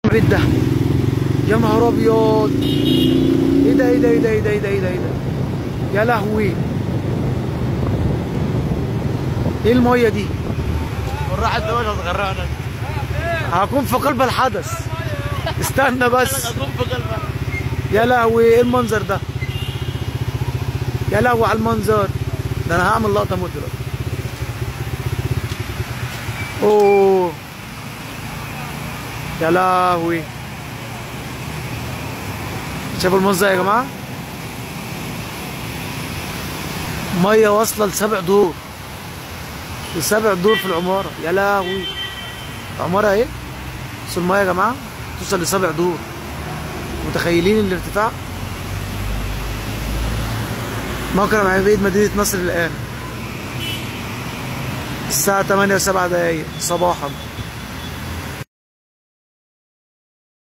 البيت ده يا نهار ابيض، ايه ده ايه ده ايه ده ايه ده ايه ده ايه ده ايه ده، يا لهوي، ايه الميه دي؟ بالراحه الدول هتغرقنا. هكون في قلب الحدث، استنى بس. هكون في قلبها. يا لهوي ايه المنظر ده، يا لهوي على المنظر ده، انا هعمل لقطه موت دلوقتي. اوه يا لهوي، شايفوا المنظر يا جماعه؟ ميه واصله ل7 دور، ل7 دور في العماره، يا لهوي. العماره اهي، بصوا الميه يا جماعه توصل ل7 دور، متخيلين الارتفاع؟ موقع معبد مدينه نصر الان، الساعه 8:07 صباحا.